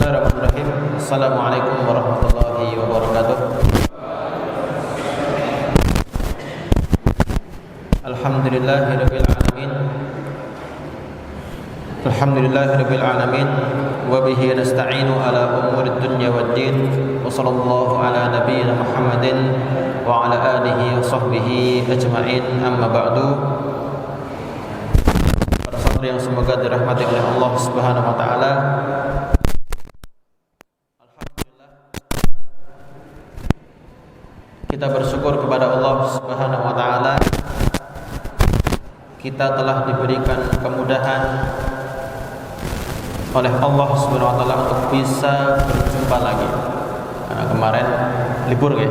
Bismillahirrahmanirrahim. Assalamualaikum warahmatullahi wabarakatuh. Alhamdulillahirabbil alamin. Alhamdulillahirabbil alamin wa bihi nasta'inu ala umurid dunya waddin. Wa sallallahu ala nabiyyina Muhammadin wa ala alihi wa sahbihi ajma'in. Amma ba'du. Para santri yang semoga dirahmati oleh Allah Subhanahu wa taala. Kita bersyukur kepada Allah Subhanahu wa taala. Kita telah diberikan kemudahan oleh Allah Subhanahu wa taala untuk bisa berjumpa lagi. Karena kemarin libur ya.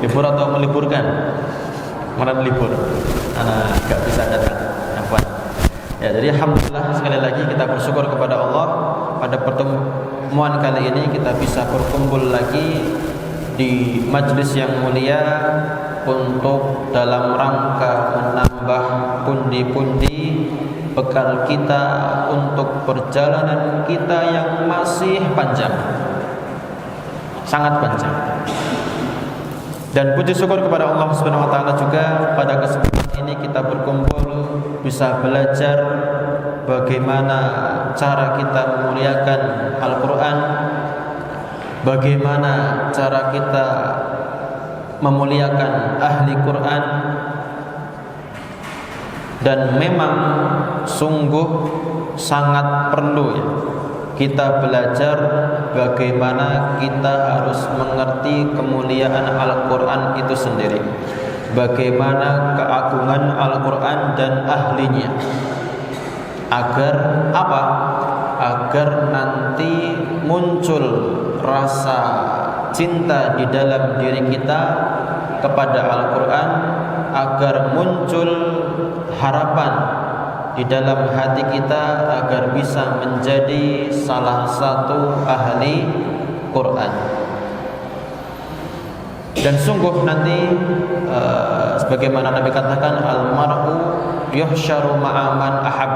Libur atau meliburkan? Kemarin libur. Karena enggak bisa datang. Ya, jadi alhamdulillah sekali lagi kita bersyukur kepada Allah pada pertemuan kali ini kita bisa berkumpul lagi di majlis yang mulia untuk dalam rangka menambah pundi-pundi bekal kita untuk perjalanan kita yang masih panjang, sangat panjang. Dan puji syukur kepada Allah Subhanahu wa taala juga pada kesempatan ini kita berkumpul bisa belajar bagaimana cara kita memuliakan Al-Qur'an, bagaimana cara kita memuliakan ahli Quran. Dan memang sungguh sangat perlu ya kita belajar bagaimana kita harus mengerti kemuliaan Al-Quran itu sendiri, bagaimana keagungan Al-Quran dan ahlinya, agar apa? Agar nanti muncul rasa cinta di dalam diri kita kepada Al-Quran, agar muncul harapan di dalam hati kita agar bisa menjadi salah satu ahli Quran. Dan sungguh nanti sebagaimana Nabi katakan, al-mar'u yuhsyaru ma'a man ahab.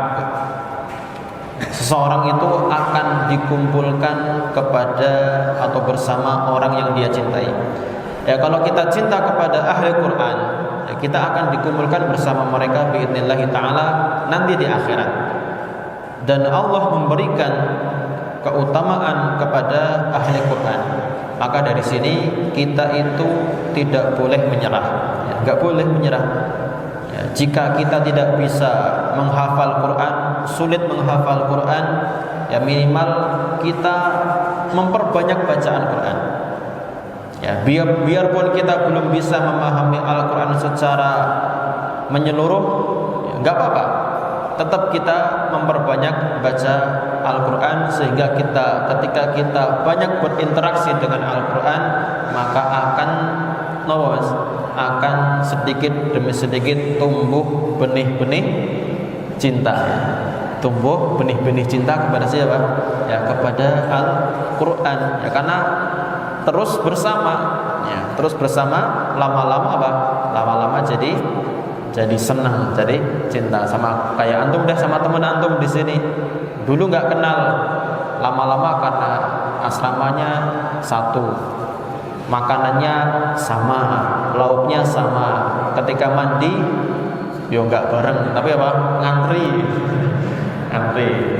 Seseorang itu akan dikumpulkan kepada atau bersama orang yang dia cintai. Ya, kalau kita cinta kepada ahli Quran, ya, kita akan dikumpulkan bersama mereka biidznillah ta'ala nanti di akhirat. Dan Allah memberikan keutamaan kepada ahli Quran. Maka dari sini kita itu tidak boleh menyerah, ya, enggak boleh menyerah. Ya, jika kita tidak bisa menghafal Quran, sulit menghafal Quran, ya minimal kita memperbanyak bacaan Quran. Ya, biarpun kita belum bisa memahami Al-Quran secara menyeluruh, ya, enggak apa-apa. Tetap kita memperbanyak baca Al-Quran sehingga ketika kita banyak berinteraksi dengan Al-Quran, maka akan sedikit demi sedikit tumbuh benih-benih cinta. Tumbuh benih-benih cinta kepada siapa? Ya, kepada Al-Quran. Ya, karena terus bersama lama-lama apa? Lama-lama jadi senang, jadi cinta. Sama kayak antum deh, sama teman antum di sini. Dulu nggak kenal, lama-lama karena asramanya satu, makanannya sama, lauknya sama. Ketika mandi, yo nggak bareng, tapi apa? Ngantri.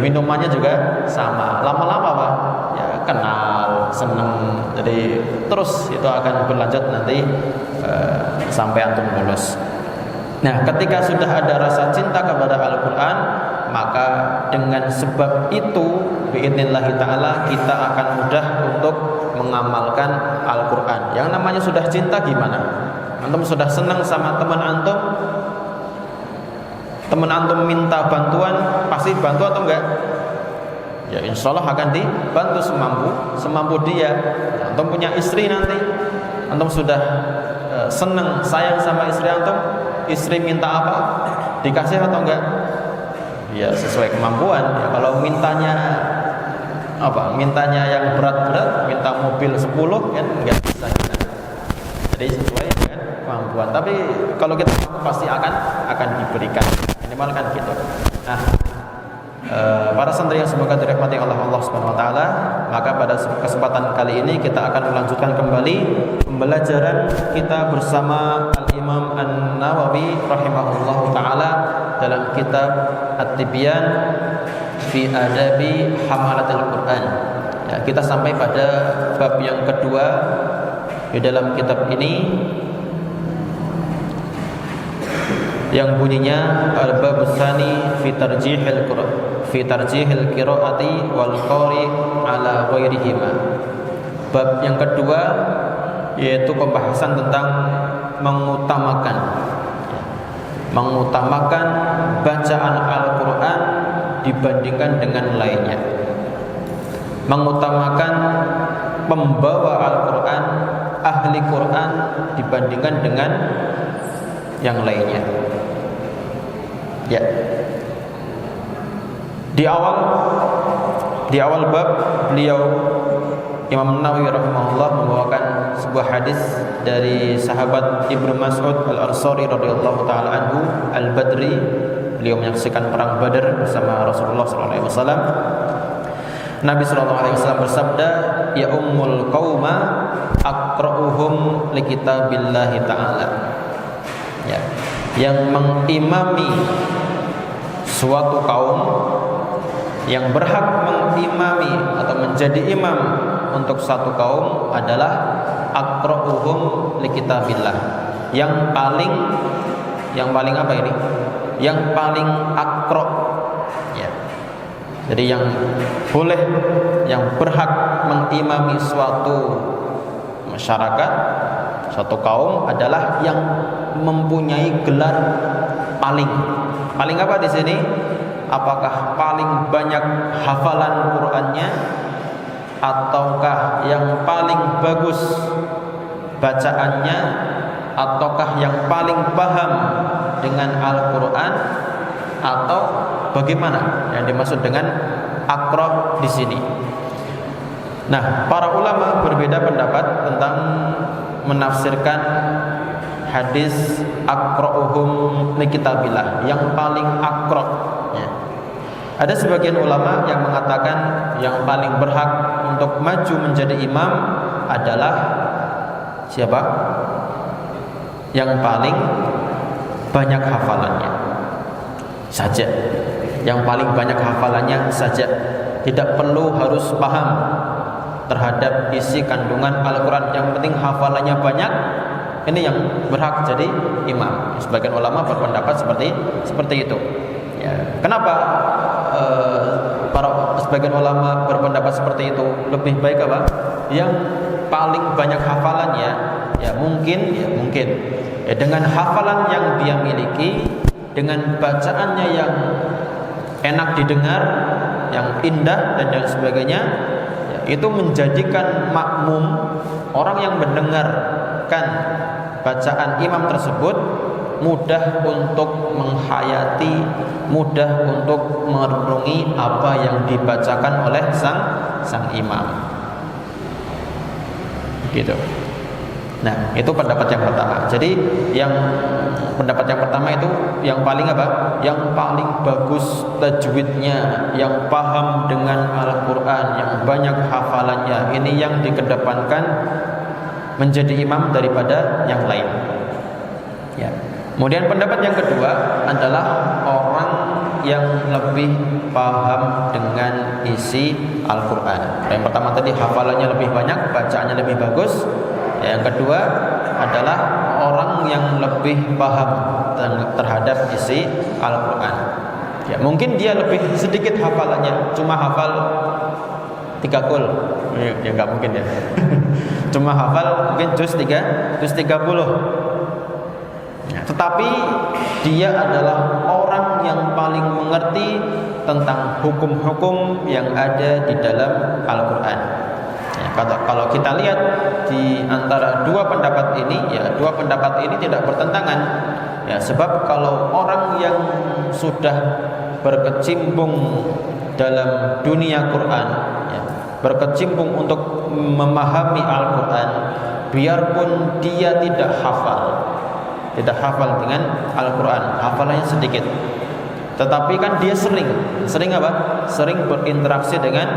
Minumannya juga sama. Lama-lama apa? Ya kenal, seneng. Jadi terus itu akan berlanjut nanti sampai antum lulus. Nah, ketika sudah ada rasa cinta kepada Al-Quran, maka dengan sebab itu biidznillah ta'ala kita akan mudah untuk mengamalkan Al-Quran. Yang namanya sudah cinta gimana? Antum sudah senang sama teman antum minta bantuan, pasti bantu atau enggak? Ya insya Allah akan dibantu semampu dia. Antum punya istri nanti, antum sudah senang sayang sama istri antum, istri minta apa, dikasih atau enggak? Ya sesuai kemampuan. Ya, kalau mintanya yang berat-berat, minta mobil 10 kan enggak bisa kita. Jadi sesuai dengan kemampuan. Tapi kalau kita pasti akan diberikan, minimal kan gitu. Nah, para santri yang semoga dirahmati oleh Allah Subhanahu wa taala, maka pada kesempatan kali ini kita akan melanjutkan kembali pembelajaran kita bersama Al-Imam An-Nawawi rahimahullahu taala dalam kitab At-Tibyan fi Adabi Hamalatil Quran. Ya, kita sampai pada bab yang kedua di dalam kitab ini, yang bunyinya al-babus tsani fi tarjihil qiraati wal qari ala ghairihima. Bab yang kedua yaitu pembahasan tentang mengutamakan bacaan Al-Qur'an dibandingkan dengan lainnya. Mengutamakan pembawa Al-Qur'an, ahli Qur'an dibandingkan dengan yang lainnya. Ya. Di awal bab beliau Imam Nawawi rahimahullah membawakan sebuah hadis dari sahabat Ibnu Mas'ud Al-Ansari radhiyallahu taala anhu Al-Badri. Beliau menyaksikan perang Badar bersama Rasulullah sallallahu alaihi wasallam. Nabi sallallahu alaihi wasallam bersabda, "Ya ummul qauma aqra'uhum li kitabillahi ta'ala." Ya, yang mengimami suatu kaum, yang berhak mengimami atau menjadi imam untuk satu kaum adalah aqra'uhum li kitabillah. Yang paling apa ini? Yang paling aqra'. Ya. Jadi yang berhak mengimami suatu masyarakat, suatu kaum adalah yang mempunyai gelar paling. Paling apa di sini? Apakah paling banyak hafalan Qur'annya, ataukah yang paling bagus bacaannya, ataukah yang paling paham dengan Al-Qur'an, atau bagaimana yang dimaksud dengan aqra di sini? Nah, para ulama berbeda pendapat tentang menafsirkan hadis aqra'uhum li kitabillah, yang paling aqra. Ya. Ada sebagian ulama yang mengatakan yang paling berhak untuk maju menjadi imam adalah siapa? Yang paling banyak hafalannya saja. Yang paling banyak hafalannya saja. Tidak perlu harus paham terhadap isi kandungan Al-Quran. Yang penting hafalannya banyak. Ini yang berhak jadi imam. Sebagian ulama berpendapat seperti itu. Ya. Kenapa sebagian ulama berpendapat seperti itu? Lebih baik apa? Yang paling banyak hafalannya, ya mungkin ya, dengan hafalan yang dia miliki, dengan bacaannya yang enak didengar, yang indah dan lain sebagainya, ya, itu menjadikan makmum, orang yang mendengarkan bacaan imam tersebut mudah untuk menghayati, mudah untuk merenungi apa yang dibacakan oleh sang imam. Gitu. Nah, itu pendapat yang pertama. Jadi yang pendapat yang pertama itu yang paling apa? Yang paling bagus tajwidnya, yang paham dengan Al-Qur'an, yang banyak hafalannya. Ini yang dikedepankan menjadi imam daripada yang lain. Ya. Kemudian pendapat yang kedua adalah orang yang lebih paham dengan isi Al-Qur'an. Yang pertama tadi hafalannya lebih banyak, bacaannya lebih bagus. Yang kedua adalah orang yang lebih paham terhadap isi Al-Quran. Ya, mungkin dia lebih sedikit hafalannya, cuma hafal 3 kul. Ya nggak mungkin ya. Cuma hafal mungkin juz 30. Ya, tetapi dia adalah orang yang paling mengerti tentang hukum-hukum yang ada di dalam Al-Quran. Ya, kalau kita lihat di antara dua pendapat ini, ya dua pendapat ini tidak bertentangan. Ya, sebab kalau orang yang sudah berkecimpung dalam dunia Quran, ya, berkecimpung untuk memahami Al-Quran, biarpun dia tidak hafal dengan Al-Quran, hafalannya sedikit, tetapi kan dia sering apa? Sering berinteraksi dengan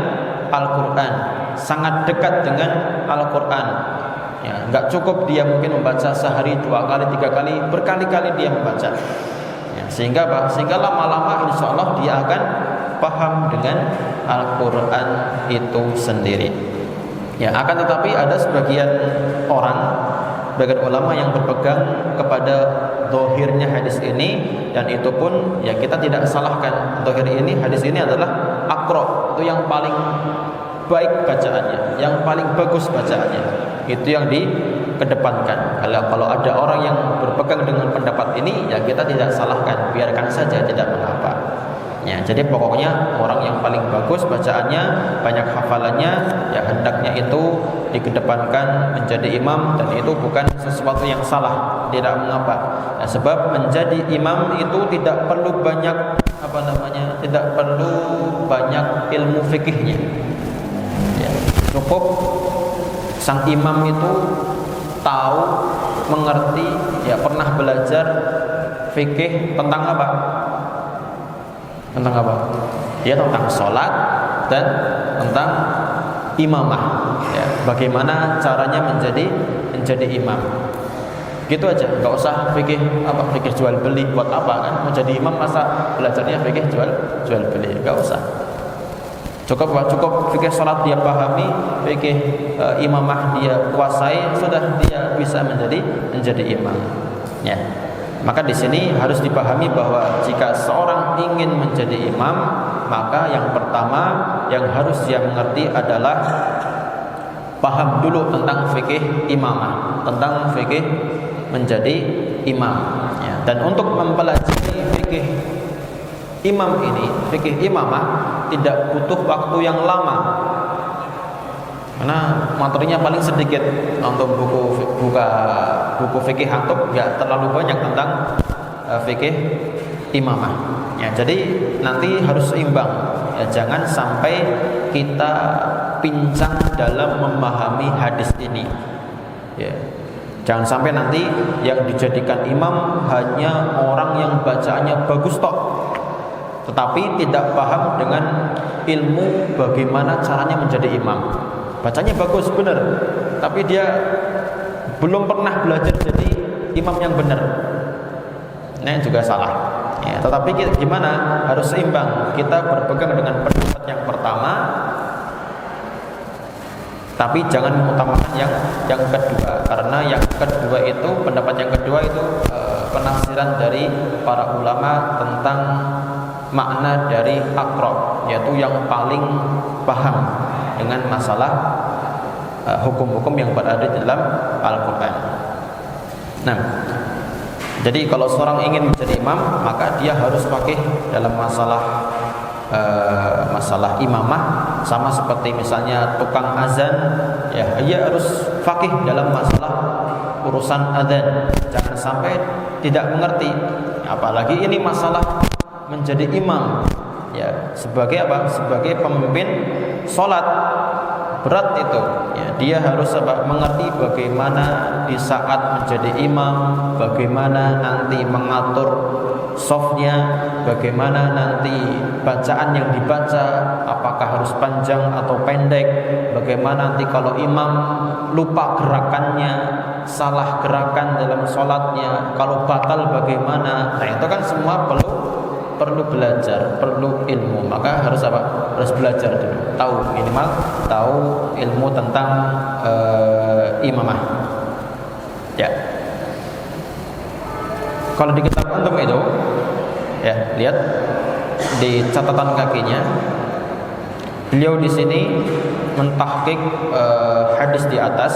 Al-Quran, sangat dekat dengan Al-Quran. Ya, nggak cukup dia mungkin membaca sehari 2 kali 3 kali, berkali-kali dia membaca. Ya, sehingga apa? Sehingga lama-lama insya Allah dia akan paham dengan Al-Quran itu sendiri. Ya, akan tetapi ada sebagian ulama yang berpegang kepada zahirnya hadis ini, dan itu pun ya kita tidak salahkan. Zahir ini, hadis ini adalah aqra, itu yang paling baik bacaannya, yang paling bagus bacaannya, itu yang dikedepankan. Kalau ada orang yang berpegang dengan pendapat ini, ya kita tidak salahkan, biarkan saja, tidak mengapa. Ya, jadi pokoknya orang yang paling bagus bacaannya, banyak hafalannya, ya hendaknya itu dikedepankan menjadi imam, dan itu bukan sesuatu yang salah, tidak mengapa. Ya, sebab menjadi imam itu tidak perlu banyak tidak perlu banyak ilmu fikihnya. Ya, cukup sang imam itu tahu, mengerti, ya pernah belajar fikih tentang apa? Tentang apa? Ya tentang sholat dan tentang imamah. Ya, bagaimana caranya menjadi imam. Gitu aja, nggak usah fikih jual beli, buat apa kan? Mau jadi imam masa belajarnya fikih jual beli? Nggak usah. Cukup fikih sholat dia pahami, fikih imamah dia kuasai, sudah dia bisa menjadi imam. Ya. Maka di sini harus dipahami bahwa jika seorang ingin menjadi imam, maka yang pertama yang harus dia mengerti adalah paham dulu tentang fikih imamah, tentang fikih menjadi imam. Ya. Dan untuk mempelajari fikih imam ini, fikih imamah, tidak butuh waktu yang lama, karena materinya paling sedikit. Untuk buku fikih antum nggak terlalu banyak tentang fikih imamah. Ya, jadi nanti harus seimbang. Ya, jangan sampai kita pincang dalam memahami hadis ini. Ya, jangan sampai nanti yang dijadikan imam hanya orang yang bacaannya bagus tok, tetapi tidak paham dengan ilmu bagaimana caranya menjadi imam. Bacanya bagus benar, tapi dia belum pernah belajar jadi imam yang benar. Nah, juga salah. Ya, tetapi gimana? Harus seimbang. Kita berpegang dengan pendapat yang pertama, tapi jangan mengutamakan yang kedua, karena yang kedua itu, pendapat yang kedua itu penafsiran dari para ulama tentang makna dari aqra, yaitu yang paling paham dengan masalah hukum-hukum yang berada di dalam Al-Quran. Nah, jadi kalau seorang ingin menjadi imam, maka dia harus pakai dalam masalah imamah, sama seperti misalnya tukang azan, ya dia harus fakih dalam masalah urusan azan. Jangan sampai tidak mengerti, apalagi ini masalah menjadi imam, ya sebagai apa? Sebagai pemimpin sholat, berat itu. Ya, dia harus mengerti bagaimana di saat menjadi imam, bagaimana nanti mengatur softnya, bagaimana nanti bacaan yang dibaca apakah harus panjang atau pendek, bagaimana nanti kalau imam lupa gerakannya, salah gerakan dalam sholatnya, kalau batal bagaimana. Nah, itu kan semua perlu belajar, perlu ilmu. Maka harus apa? Harus belajar dulu, tahu, minimal tahu ilmu tentang imamah. Ya. Kalau di kitab antum itu, ya lihat di catatan kakinya, beliau di sini mentahqiq hadis di atas.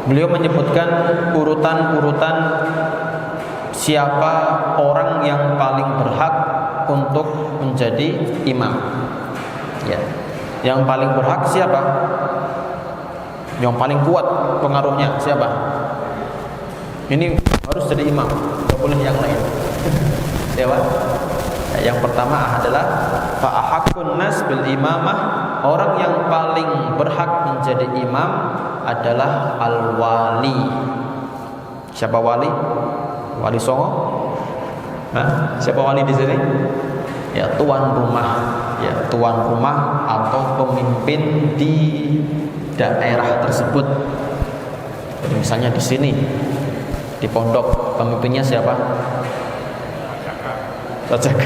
Beliau menyebutkan urutan-urutan siapa orang yang paling berhak untuk menjadi imam. Ya. Yang paling berhak siapa? Yang paling kuat pengaruhnya siapa? Ini harus jadi imam, tidak boleh yang lain. Ya, yang pertama adalah fa'ahakun nas bil imamah, orang yang paling berhak menjadi imam adalah al-wali. Siapa wali? Wali Songo? Hah? Siapa wali di sini? Ya, tuan rumah. Ya, tuan rumah atau pemimpin di daerah tersebut. Jadi misalnya di sini, di pondok, pemimpinnya siapa? Sejaka.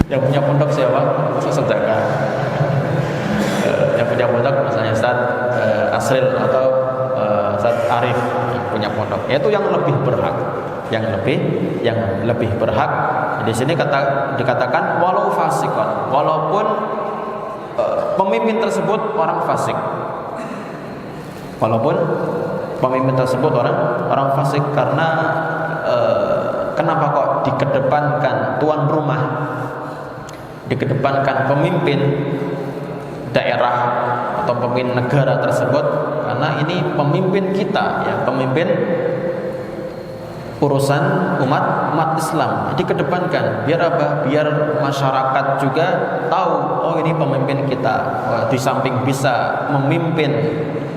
Yang punya pondok siapa? Sejaka. Yang punya pondok misalnya Ustaz Asril atau Ustaz Arif yang punya pondok. Itu yang lebih berhak, yang lebih berhak. Di sini dikatakan walau fasikon, walaupun pemimpin tersebut orang fasik. Walaupun pemimpin tersebut orang fasik, karena kenapa kok dikedepankan tuan rumah, dikedepankan pemimpin daerah atau pemimpin negara tersebut? Karena ini pemimpin kita, ya, pemimpin urusan umat Islam dikedepankan. Biar apa? Biar masyarakat juga tahu, oh ini pemimpin kita. Di samping bisa memimpin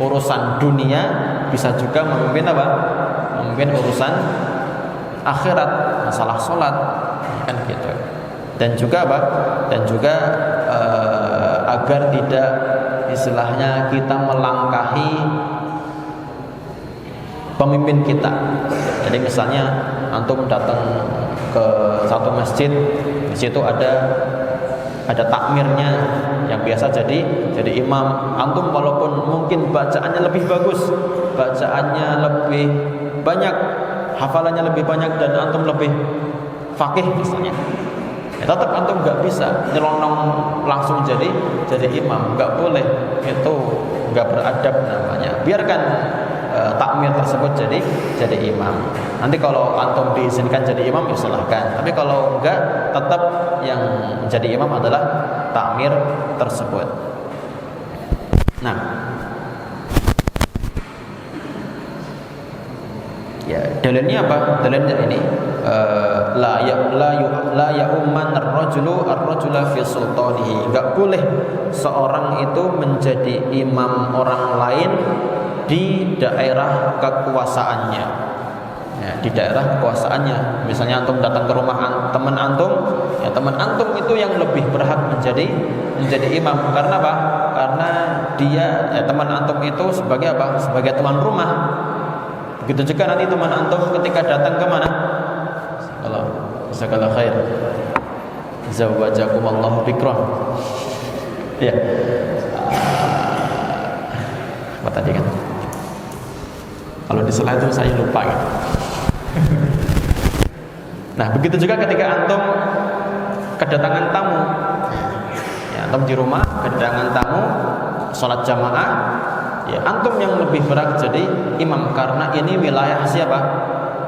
urusan dunia, bisa juga memimpin apa? Memimpin urusan akhirat, masalah sholat, kan gitu. Dan juga apa? Dan juga agar tidak istilahnya kita melangkahi pemimpin kita. Jadi misalnya antum datang ke satu masjid, di situ ada takmirnya yang biasa jadi imam. Antum walaupun mungkin bacaannya lebih bagus, bacaannya lebih banyak, hafalannya lebih banyak, dan antum lebih faqih misalnya, ya tetap antum nggak bisa nyelonong langsung jadi imam, nggak boleh. Itu nggak beradab namanya. Biarkan takmir tersebut jadi imam. Nanti kalau antum diizinkan jadi imam, ya silahkan. Tapi kalau enggak, tetap yang jadi imam adalah takmir tersebut. Nah, ya, dalilnya apa? Dalilnya ini la ya'umman ar-rajula fi sultanihi. Enggak boleh seorang itu menjadi imam orang lain di daerah kekuasaannya. Ya, di daerah kekuasaannya. Misalnya antum datang ke rumah teman antum, ya teman antum itu yang lebih berhak menjadi imam. Karena apa? Karena dia, teman antum itu sebagai apa? Sebagai tuan rumah. Begitu juga nanti teman antum ketika datang ke mana? Kalau jazakallahu khair. Zawajakumullahu bikran. Ya. Apa tadi kan? Kalau di slide itu saya lupa gitu. Nah, begitu juga ketika antum kedatangan tamu. Ya, antum di rumah kedatangan tamu, sholat jamaah, ya antum yang lebih berhak jadi imam, karena ini wilayah siapa?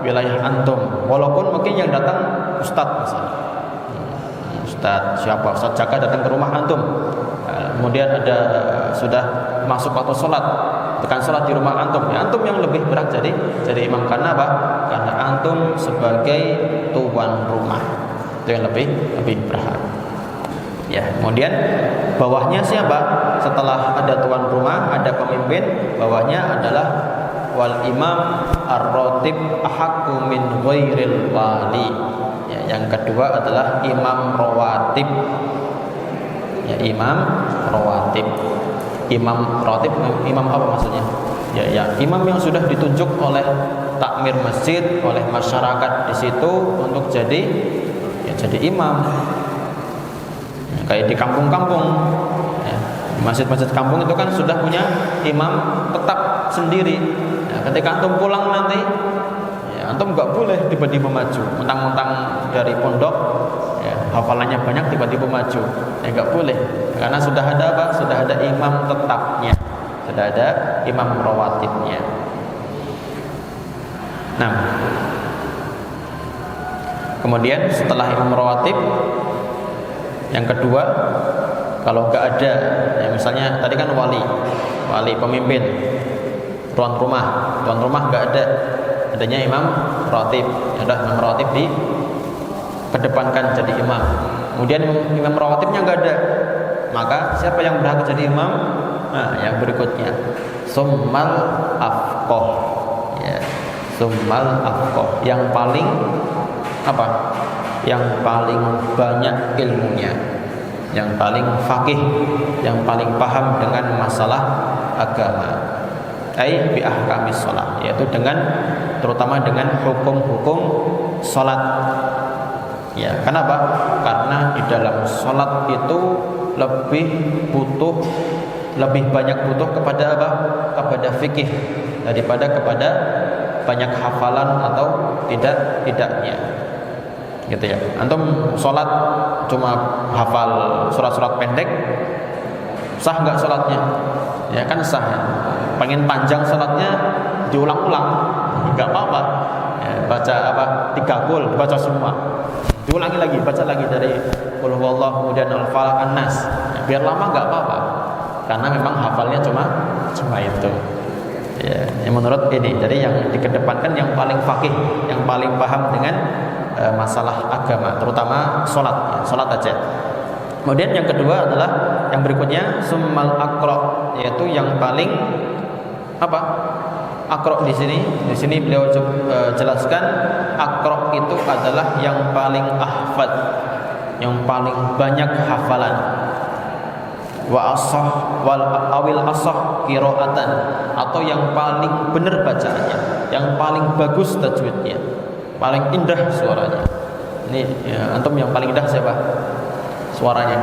Wilayah antum. Walaupun mungkin yang datang ustadz misalnya. Ustadz siapa? Ustadz Jaka datang ke rumah antum. Kemudian ada sudah masuk waktu sholat, tekan sholat di rumah antum, ya antum yang lebih berhak jadi imam. Karena apa? Karena antum sebagai tuan rumah, itu yang lebih berhak. Ya, kemudian bawahnya siapa? Setelah ada tuan rumah, ada pemimpin, bawahnya adalah wal imam ar-ratib ahaqqu min ghairil wali. Ya, yang kedua adalah imam rawatib. Ya, imam rawatib. Imam rawatib, imam apa maksudnya? Ya, imam yang sudah ditunjuk oleh takmir masjid, oleh masyarakat di situ untuk jadi imam. Ya, kayak di kampung-kampung, ya, masjid-masjid kampung itu kan sudah punya imam tetap sendiri. Ya, ketika antum pulang nanti, ya, antum nggak boleh tiba-tiba maju, mentang-mentang dari pondok, ya, hafalannya banyak tiba-tiba maju, ya nggak boleh. Karena sudah ada apa? Sudah ada imam tetapnya, sudah ada imam rawatibnya. Nah, kemudian setelah imam rawatib, yang kedua, kalau nggak ada, ya misalnya tadi kan wali pemimpin, tuan rumah nggak ada, adanya imam rawatib. Ada imam rawatib dikedepankan jadi imam. Kemudian imam rawatibnya nggak ada, maka siapa yang berhak jadi imam? Nah, yang berikutnya, summal afqah. Ya, summal afqah, yang paling apa? Yang paling banyak ilmunya, yang paling faqih, yang paling paham dengan masalah agama. Ai bi ahkamis shalah, yaitu dengan terutama dengan hukum-hukum salat. Ya, kenapa? Karena di dalam salat itu lebih banyak butuh kepada apa? Kepada fikih daripada kepada banyak hafalan atau tidaknya. Gitu ya. Antum salat cuma hafal surat-surat pendek, sah enggak salatnya? Ya kan sah. Pengen panjang salatnya diulang-ulang, enggak apa-apa. Ya, baca apa? 3 gol, baca semua. Diulangi lagi, baca lagi dari qul huwallahu kemudian al-falaq an-nas. Ya, biar lama enggak apa-apa. Karena memang hafalnya cuma itu. Ya, yang menurut ini, jadi yang dikedepankan yang paling faqih, yang paling paham dengan masalah agama, terutama salat, ya, salat aja. Kemudian yang kedua adalah yang berikutnya summal aqra, yaitu yang paling apa? Aqra di sini beliau jelaskan aqra itu adalah yang paling ahfad, yang paling banyak hafalan. Wa asah wal awil asah qiraatan, atau yang paling benar bacaannya, yang paling bagus tajwidnya, paling indah suaranya. Ini ya, antum yang paling indah siapa? Suaranya.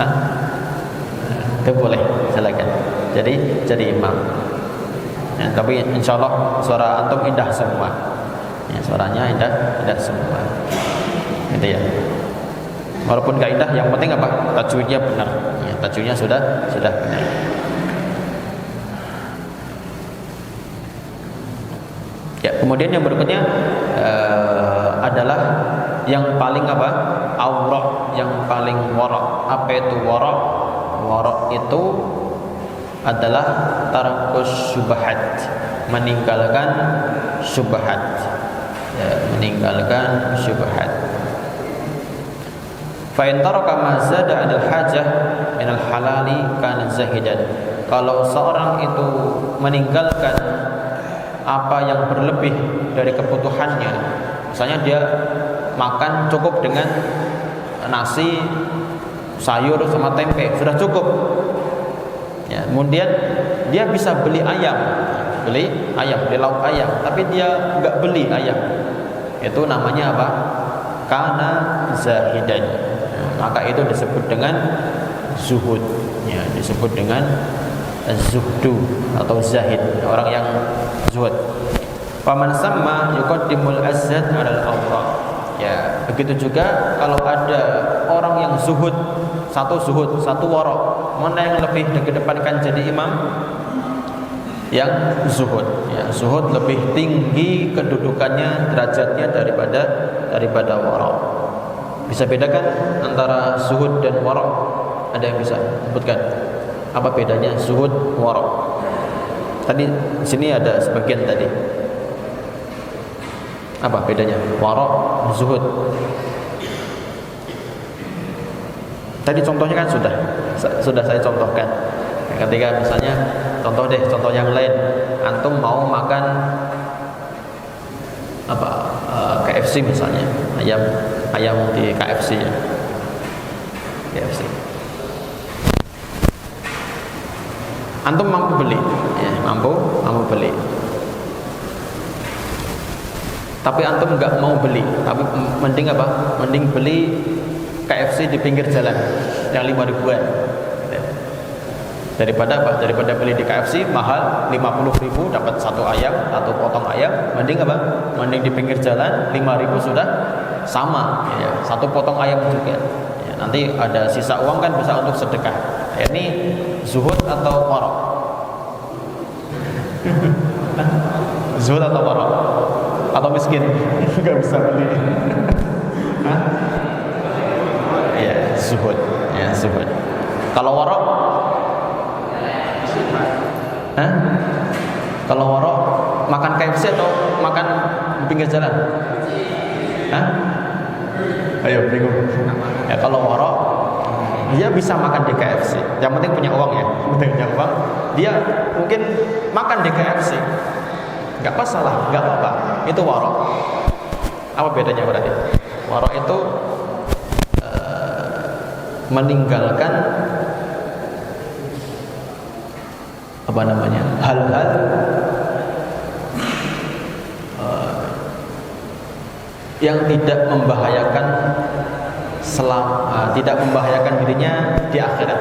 Hah? Itu boleh, silakan. Jadi imam. Ya, tapi insyaallah suara antum indah semua. Ya, suaranya indah semua. Gitu ya. Walaupun gak indah, yang penting apa? Tajwidnya benar. Ya, tajwidnya sudah benar. Ya, kemudian yang berikutnya adalah yang paling apa? Aurah, yang paling wara'. Apa itu wara'? Wara' itu adalah tarkus syubhat, meninggalkan syubhat. Ya, meninggalkan syubhat. Fa in taraka ma zada 'anil hajah minal halali kana zahidan. Kalau seorang itu meninggalkan apa yang berlebih dari kebutuhannya, misalnya dia makan cukup dengan nasi, sayur sama tempe, sudah cukup. Ya, kemudian dia bisa beli lauk ayam, tapi dia enggak beli ayam. Itu namanya apa? Kana zahidan. Maka itu disebut dengan zuhud. Ya, disebut dengan zuhdu atau zahid, orang yang zuhud. Faman samma yuqaddimul azzad 'alal awrad. Ya, begitu juga kalau ada orang yang zuhud, satu wara', mana yang lebih dikedepankan jadi imam? Yang zuhud. Ya, zuhud lebih tinggi kedudukannya, derajatnya daripada wara'. Bisa bedakan antara zuhud dan wara'? Ada yang bisa sebutkan? Apa bedanya zuhud wara'? Tadi di sini ada sebagian tadi. Apa bedanya wara' zuhud? Tadi contohnya kan sudah saya contohkan. Ketika misalnya contoh yang lain, antum mau makan apa KFC misalnya, ayam di KFC ya. KFC. Antum mampu beli, ya, mampu beli. Tapi antum nggak mau beli, tapi mending apa? Mending beli KFC di pinggir jalan yang 5 ribuan. Daripada apa? Daripada beli di KFC mahal 50.000 dapat satu potong ayam, mending apa? Mending di pinggir jalan 5.000 sudah sama, ya, satu potong ayam juga. Ya, nanti ada sisa uang kan bisa untuk sedekah. Ya, ini zuhud atau wara'? Zuhud atau wara'? Atau miskin? Enggak bisa beli. Hah? Ya, zuhud. Ya, zuhud. Kalau wara'? Hah? Kalau wara' makan KFC atau makan di pinggir jalan? Hah? Ayo bingung. Ya, kalau wara' dia bisa makan di KFC. Yang penting punya uang ya. Punya uang. Dia mungkin makan di KFC. Enggak masalah, enggak apa-apa. Itu wara'. Apa bedanya berarti? Waro itu meninggalkan hal-hal yang tidak membahayakan tidak membahayakan dirinya di akhirat.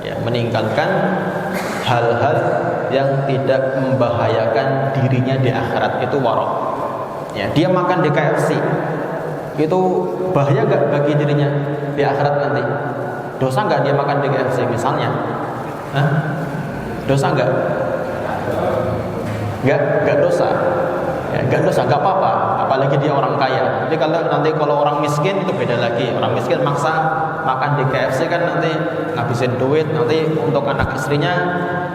Ya, meninggalkan hal-hal yang tidak membahayakan dirinya di akhirat, itu waro. Ya, dia makan di KFC, itu bahaya gak bagi dirinya di akhirat nanti? Dosa gak dia makan di KFC misalnya? Hah? Dosa gak? Gak dosa. Ya, gak dosa, gak apa-apa. Apalagi dia orang kaya. Jadi kalau orang miskin itu beda lagi. Orang miskin maksa makan di KFC kan nanti ngabisin duit, nanti untuk anak istrinya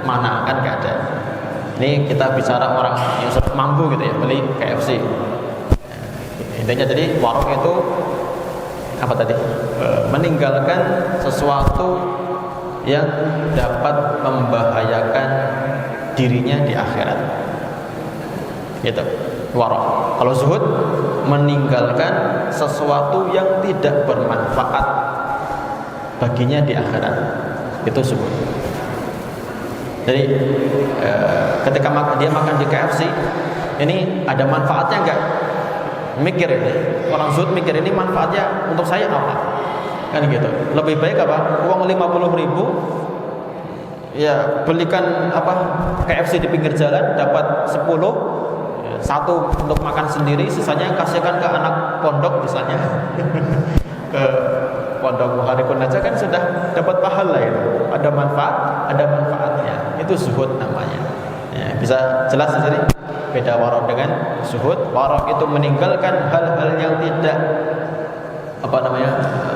mana, kan gak ada. Ini kita bicara orang yang mampu gitu ya, beli KFC. Intinya jadi warok itu apa tadi? Meninggalkan sesuatu yang dapat membahayakan dirinya di akhirat. Gitu. Warok. Kalau zuhud meninggalkan sesuatu yang tidak bermanfaat baginya di akhirat. Itu zuhud. Jadi ketika dia makan di KFC, ini ada manfaatnya enggak? Mikir ini. Orang zuhud mikir ini manfaatnya untuk saya apa? Kan gitu. Lebih baik apa? Uang 50.000 ya belikan KFC di pinggir jalan, dapat 10, satu untuk makan sendiri, sisanya kasihkan ke anak pondok misalnya. Ke pondok Muharikun aja kan sudah dapat pahala itu. Ada manfaatnya. Itu zuhud namanya. Ya, bisa jelas di sini beda warok dengan zuhud. Warok itu meninggalkan hal-hal yang tidak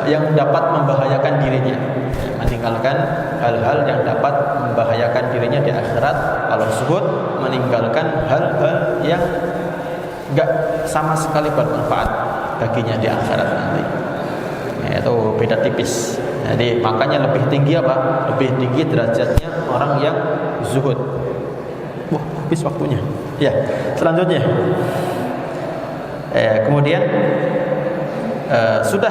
yang dapat membahayakan dirinya. Ya, meninggalkan hal-hal yang dapat membahayakan dirinya di akhirat. Kalau zuhud meninggalkan hal-hal yang enggak sama sekali bermanfaat baginya di akhirat nanti. Ya, itu beda tipis. Jadi makanya lebih tinggi apa? Lebih tinggi derajatnya orang yang zuhud. Wah, habis waktunya. Ya, selanjutnya. Kemudian sudah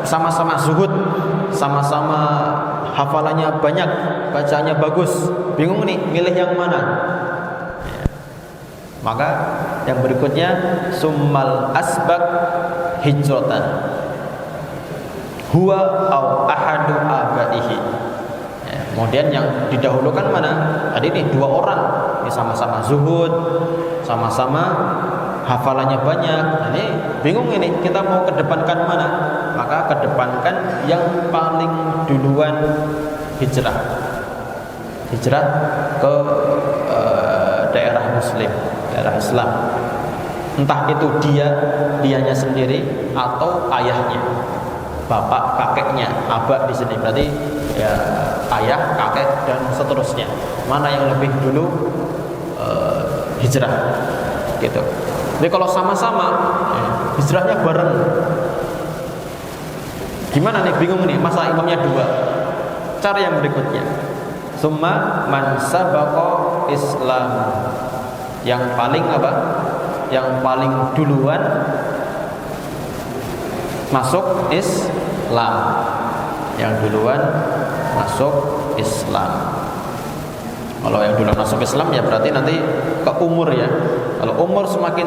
sama-sama zuhud, sama-sama hafalannya banyak, bacaannya bagus, bingung nih milih yang mana. Ya. Maka yang berikutnya summal asbaq hijratan huwa au ahadu abaihi. Ya, kemudian yang didahulukan mana? Tadi nih dua orang, ini sama-sama zuhud, sama-sama hafalannya banyak. Ini bingung ini, kita mau kedepankan mana? Maka kedepankan yang paling duluan hijrah ke daerah muslim, daerah Islam. Entah itu dianya sendiri atau ayahnya, bapak, kakeknya. Aba di sini berarti ya ayah, kakek dan seterusnya. Mana yang lebih dulu hijrah gitu. Jadi kalau sama-sama hijrahnya bareng, gimana nih, bingung nih, masa imamnya dua. Cara yang berikutnya, summa man sabaqa Islam, yang paling yang paling duluan masuk Islam, yang duluan masuk Islam. Kalau yang duluan masuk Islam ya berarti nanti ke umur ya. Kalau umur semakin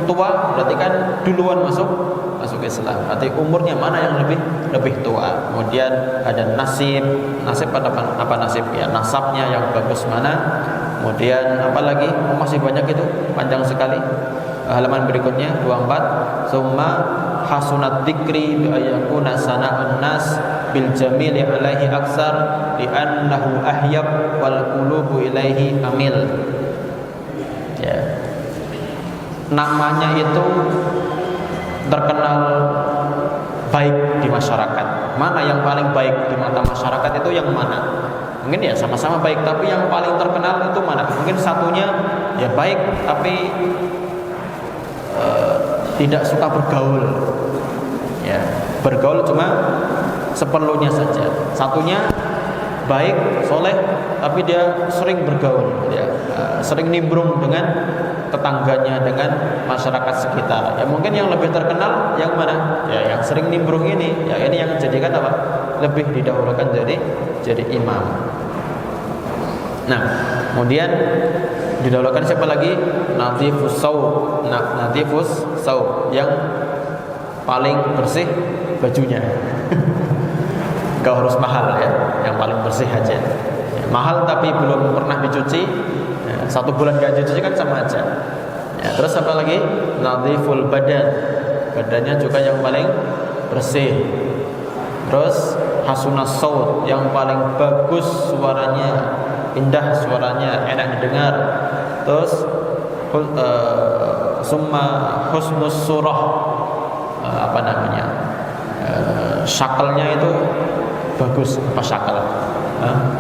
tua berarti kan duluan masuk Islam. Berarti umurnya mana yang lebih tua. Kemudian ada nasib apa nasib ya, nasabnya yang bagus mana. Kemudian apa lagi? Masih banyak itu, panjang sekali. Halaman berikutnya 24. Summa hasunat dzikri bi ayakuna sana'un nas bil jamili alaihi aksar li annahu ahyab wal qulubu ilaihi amil. Ya. Namanya itu terkenal baik di masyarakat. Mana yang paling baik di mata masyarakat itu yang mana? Mungkin ya sama-sama baik, tapi yang paling terkenal itu mana? Mungkin satunya ya baik tapi tidak suka bergaul. Ya, bergaul cuma seperlunya saja. Satunya baik, soleh, tapi dia sering bergaul, ya, sering nimbrung dengan tetangganya dengan masyarakat sekitar. Ya mungkin yang lebih terkenal yang mana? Ya yang sering nimbrung ini. Ya ini yang jadikan apa? Lebih didahulukan jadi imam. Nah, kemudian didahulukan siapa lagi? Nadhifus saub. Nah, nadhifus saub yang paling bersih bajunya. Gak harus mahal ya, yang paling bersih aja. Ya, mahal tapi belum pernah dicuci, ya, 1 bulan gak dicuci kan sama aja. Ya, terus apa lagi? Nadhiful badan, badannya juga yang paling bersih. Terus hasunas saut, yang paling bagus suaranya, indah suaranya, enak didengar. Terus summa husnus surah, apa namanya? Syakalnya itu bagus, apa syakal?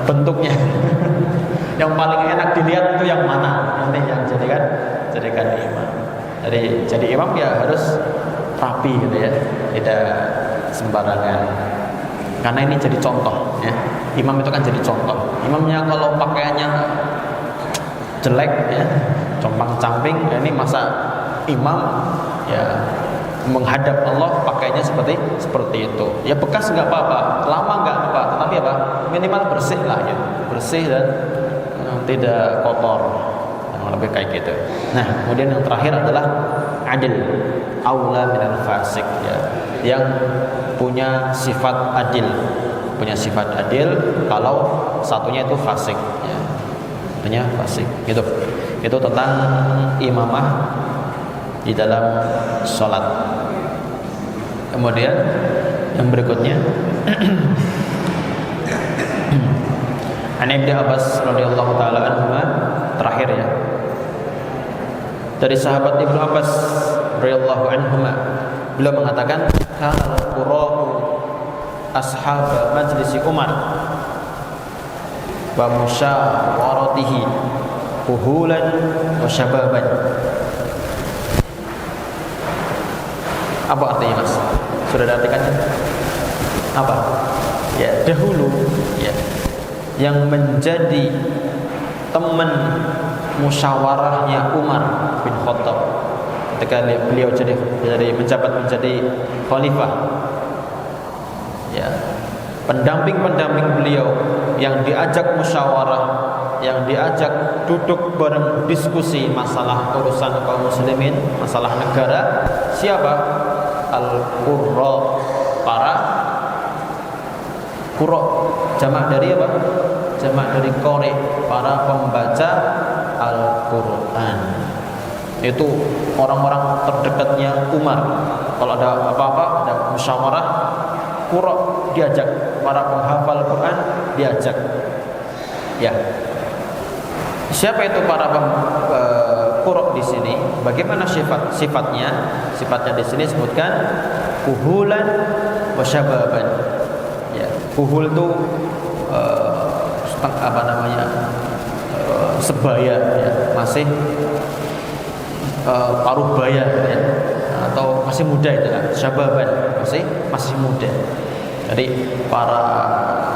Bentuknya yang paling enak dilihat itu yang mana? Ini yang jadikan imam. Jadi imam ya harus rapi gitu ya, tidak sembarangan. Karena ini jadi contoh ya. Imam itu kan jadi contoh. Imamnya kalau pakaiannya jelek ya, compang-camping, ya ini masa imam ya menghadap Allah pakainya seperti itu. Ya bekas nggak apa-apa, lama nggak apa-apa, tetapi apa? Minimal bersih lah ya, bersih dan tidak kotor. Yang lebih kayak gitu. Nah, kemudian yang terakhir adalah adil, aula minal fasik ya, yang punya sifat adil, kalau satunya itu fasik ya, artinya fasik. Itu tentang imamah di dalam sholat. Kemudian yang berikutnya An Ibnu Abbas radhiyallahu taala anhuma, terakhir ya, dari sahabat Ibnu Abbas radhiyallahu anhuma, beliau mengatakan kana qura'u ashab majlis Umar wa musyawaratihi kuhulan wa syababan. Apa artinya Mas? Sudah diartikan? Apa? Ya, dahulu ya, yang menjadi teman musyawarahnya Umar bin Khattab ketika beliau menjabat menjadi khalifah, ya, pendamping beliau yang diajak musyawarah, yang diajak duduk bareng diskusi masalah urusan kaum muslimin, masalah negara, siapa? Al-Qurra, para Qurra, jamak dari apa? Jamak dari qari, para pembaca Al-Qur'an. Itu orang-orang terdekatnya Umar. Kalau ada apa-apa, ada musyawarah, Qurra diajak, para penghafal Quran diajak. Ya. Siapa itu para Qurra di sini? Bagaimana sifatnya? Sifatnya di sini disebutkan kuhulan wa syababan. Ya, kuhul itu apa namanya? Sebaya ya, masih paruh baya ya, atau masih muda itu kan. Syababan, masih muda. Jadi para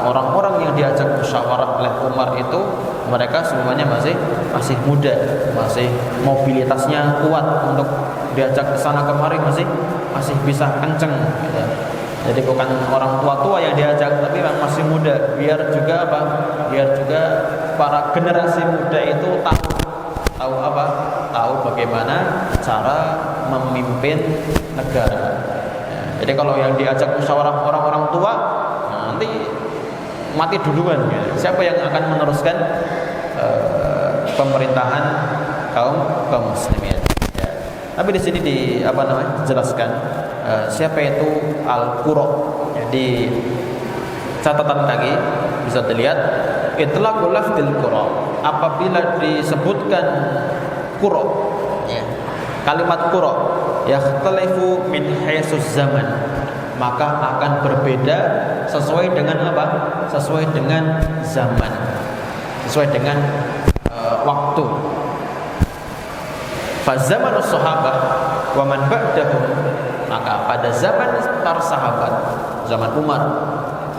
orang-orang yang diajak musyawarah oleh Umar itu, mereka semuanya masih muda, masih mobilitasnya kuat untuk diajak ke sana kemari, masih bisa kenceng gitu. Jadi bukan orang tua-tua yang diajak, tapi yang masih muda, biar juga apa? Biar juga para generasi muda itu tahu apa? Tahu bagaimana cara memimpin negara. Jadi kalau yang diajak musyawarah orang-orang tua, nanti mati duluan ya. Siapa yang akan meneruskan pemerintahan kaum muslimin ya. Tapi di sini dijelaskan siapa itu Al-Qurra. Jadi catatan kaki bisa dilihat itlaqul lafzil Qurra, apabila disebutkan Qurra ya, kalimat Qurra yakhtalifu min haitsus zaman, maka akan berbeda sesuai dengan apa? Sesuai dengan zaman, sesuai dengan waktu. Fa zamanus sahabah wa man ba'dahum, maka pada zaman para sahabat, zaman Umar,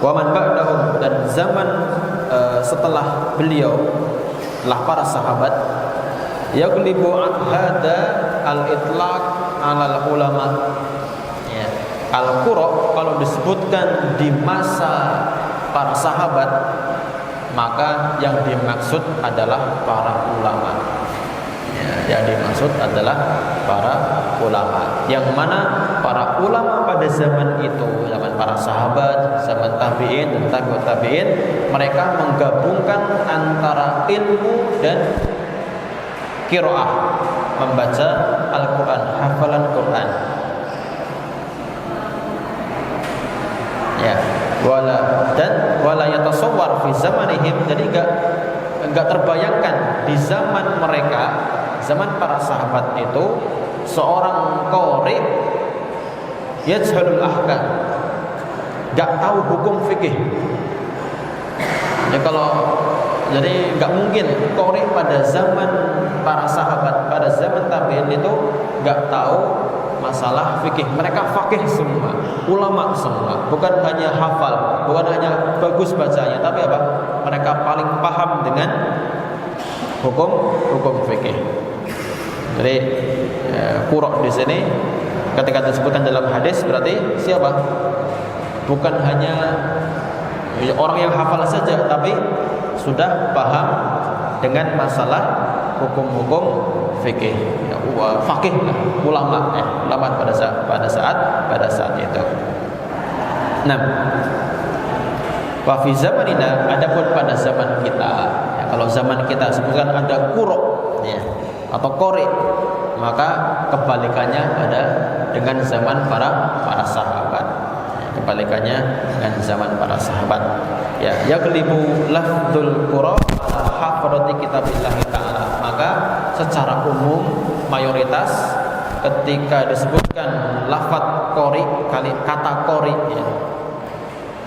wa man ba'dahum, dan zaman setelah beliau, setelah para sahabat, yaglibu hada al-itlaq 'ala ulama. Ya. Al-qura kalau disebutkan di masa para sahabat, maka yang dimaksud adalah para ulama. Yang dimaksud adalah para ulama, yang mana para ulama pada zaman itu, zaman para sahabat, zaman tabi'in dan tabi'ut tabi'in, mereka menggabungkan antara ilmu dan qiraah, membaca Al-Quran, hafalan Quran. Ya, wala yatasawwar fi zamanihim, jadi enggak terbayangkan di zaman mereka, zaman para sahabat itu, seorang qari yajhalul ahkam, enggak tahu hukum fikih. Ya, jadi enggak mungkin qari pada zaman para sahabat, pada zaman tabi'in itu enggak tahu masalah fikih. Mereka faqih semua, ulama semua, bukan hanya hafal, bukan hanya bagus bacanya, tapi apa? Mereka paling paham dengan hukum fikih. Jadi qura di sini ketika disebutkan dalam hadis berarti siapa? Bukan hanya orang yang hafal saja, tapi sudah paham dengan masalah hukum-hukum fikih. Faqih, ulama pada saat itu. Nah, wa fi zamanina, adapun pada zaman kita, ya, kalau zaman kita sebutkan ada qura, ya, atau qari, maka kebalikannya ada dengan zaman para sahabat. Ya, kebalikannya dengan zaman para sahabat. Ya, yaglibu lafdzul qura ala hafadati kitabillah taala. Maka secara umum mayoritas ketika disebutkan lafadz qari, kata qari, ya,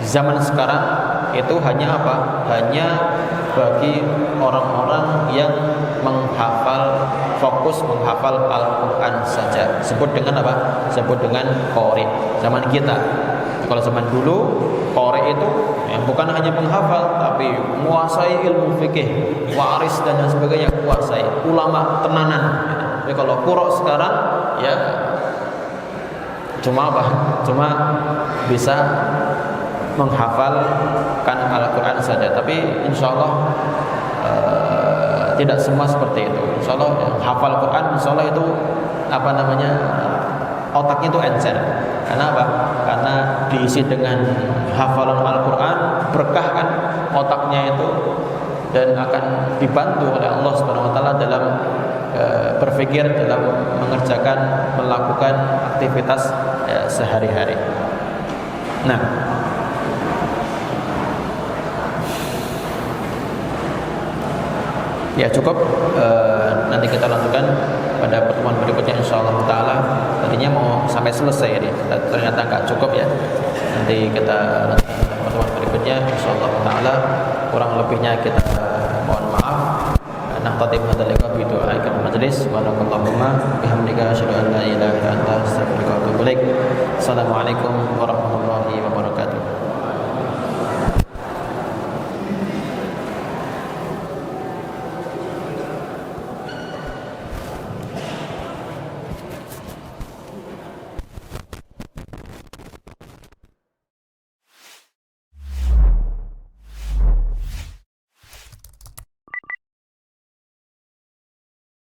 zaman sekarang itu hanya apa? Hanya bagi orang-orang yang fokus menghafal Al-Quran saja. Sebut dengan apa? Sebut dengan qari. Zaman kita, kalau zaman dulu qari itu bukan hanya menghafal, tapi menguasai ilmu fikih, waris dan sebagainya, menguasai, ulama tenanan. Jadi kalau qura sekarang ya cuma bisa menghafalkan Al-Quran saja, tapi insya Allah tidak semua seperti itu. Insya Allah hafal Quran, insya Allah itu otaknya itu encer. Karena apa? Karena diisi dengan hafalan Al-Quran, berkah kan otaknya itu, dan akan dibantu oleh Allah Subhanahu Wa Taala dalam berpikir, dalam melakukan aktivitas sehari-hari. Nah, ya cukup, nanti kita lanjutkan pada pertemuan berikutnya insyaallah taala. Tadinya mau sampai selesai ini, ternyata enggak cukup ya. Nanti kita lanjutkan pada pertemuan berikutnya insyaallah taala. Kurang lebihnya kita mohon maaf. Nahtatim hadzal liqa bi du'aika majlis wa nakallahumma bihamdika asyhadu an la ilaha illa anta astaghfiruka wa atubu ilaik. Assalamualaikum warahmatullahi wabarakatuh.